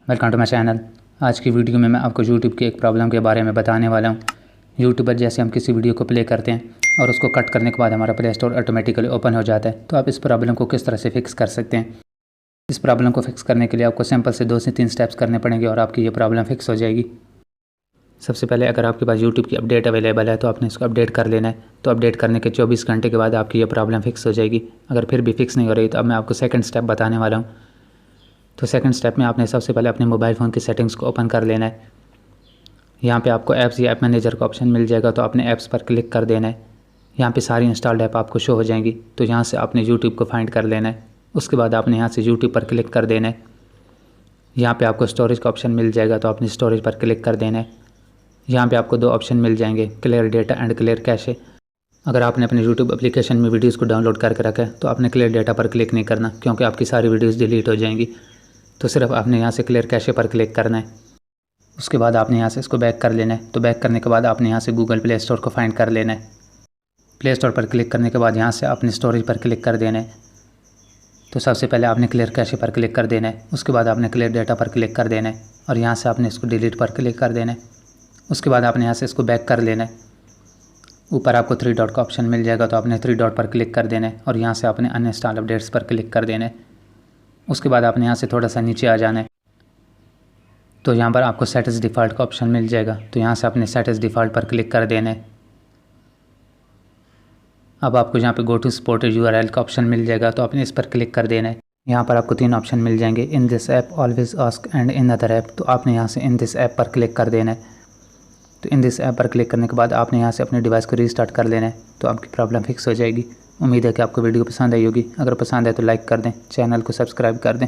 Welcome to my channel. आज की video में मैं आपको यूट्यूब की एक प्रॉब्लम के बारे में बताने वाला हूँ। यूट्यूब पर जैसे हम किसी वीडियो को प्ले करते हैं और उसको कट करने के बाद हमारा प्ले स्टोर ऑटोमेटिकली ओपन हो जाता है, तो आप इस प्रॉब्लम को किस तरह से फिक्स कर सकते हैं। इस प्रॉब्लम को फिक्स करने के लिए आपको सिंपल से 2 से 3 स्टेप्स करने पड़ेंगे और आपकी ये प्रॉब्लम फिक्स हो जाएगी। सबसे पहले अगर आपके पास यूट्यूब की अपडेट अवेलेबल है तो आपने इसको अपडेट कर लेना है। तो अपडेट करने के 24 घंटे के बाद आपकी ये प्रॉब्लम फिक्स हो जाएगी। अगर फिर भी फिक्स नहीं हो रही तो अब मैं आपको सेकंड स्टेप बताने वाला हूँ। तो सेकंड स्टेप में आपने सबसे पहले अपने मोबाइल फ़ोन की सेटिंग्स को ओपन कर लेना है। यहाँ पे आपको ऐप्स या ऐप मैनेजर का ऑप्शन मिल जाएगा, तो आपने ऐप्स पर क्लिक कर देना है। यहाँ पे सारी इंस्टॉल्ड ऐप आपको शो हो जाएंगी, तो यहाँ से आपने यूट्यूब को फाइंड कर लेना है। उसके बाद आपने यहाँ से यूट्यूब पर क्लिक कर देना है। यहाँ पे आपको स्टोरेज का ऑप्शन मिल जाएगा, तो आपने स्टोरेज पर क्लिक कर देना है। यहाँ पे आपको 2 ऑप्शन मिल जाएंगे, clear data and clear cache. अगर आपने अपने यूट्यूब एप्लीकेशन में वीडियोज़ को डाउनलोड करके रखा है तो आपने क्लियर डेटा पर क्लिक नहीं करना, क्योंकि आपकी सारी वीडियोज़ डिलीट हो जाएंगी। तो सिर्फ आपने यहाँ से क्लियर कैशे पर क्लिक करना है। उसके बाद आपने यहाँ से इसको बैक कर लेना है। तो बैक करने के बाद आपने यहाँ से गूगल प्ले स्टोर को फाइंड कर लेना है। प्ले स्टोर पर क्लिक करने के बाद यहाँ से आपने स्टोरेज पर क्लिक कर देना है। तो सबसे पहले आपने क्लियर कैशे पर क्लिक कर देना है। उसके बाद आपने क्लियर डेटा पर क्लिक कर देना है और यहाँ से आपने इसको डिलीट पर क्लिक कर देना है। उसके बाद आपने यहाँ से इसको बैक कर लेना है। ऊपर आपको 3 डॉट का ऑप्शन मिल जाएगा, तो आपने 3 डॉट पर क्लिक कर देना है और यहाँ से आपने अनइंस्टॉल अपडेट्स पर क्लिक कर देना है। उसके बाद आपने यहाँ से थोड़ा सा नीचे आ जाना है। तो यहाँ पर आपको सेट एज़ डिफ़ॉल्ट का ऑप्शन मिल जाएगा, तो यहाँ से आपने सेट एज़ डिफ़ॉल्ट पर क्लिक कर देना है। अब आपको यहाँ पे गो टू सपोर्टेड यूआरएल का ऑप्शन मिल जाएगा, तो आपने इस पर क्लिक कर देना है। यहाँ पर आपको 3 ऑप्शन मिल जाएंगे, in this app, always ask and in other app. तो आपने यहाँ से इन दिस ऐप पर क्लिक कर देना है। तो इन दिस ऐप पर क्लिक करने के बाद आपने यहाँ से अपने डिवाइस को रीस्टार्ट कर लेना है, तो आपकी प्रॉब्लम फिक्स हो जाएगी। उम्मीद है कि आपको वीडियो पसंद आई होगी। अगर पसंद है तो लाइक कर दें, चैनल को सब्सक्राइब कर दें।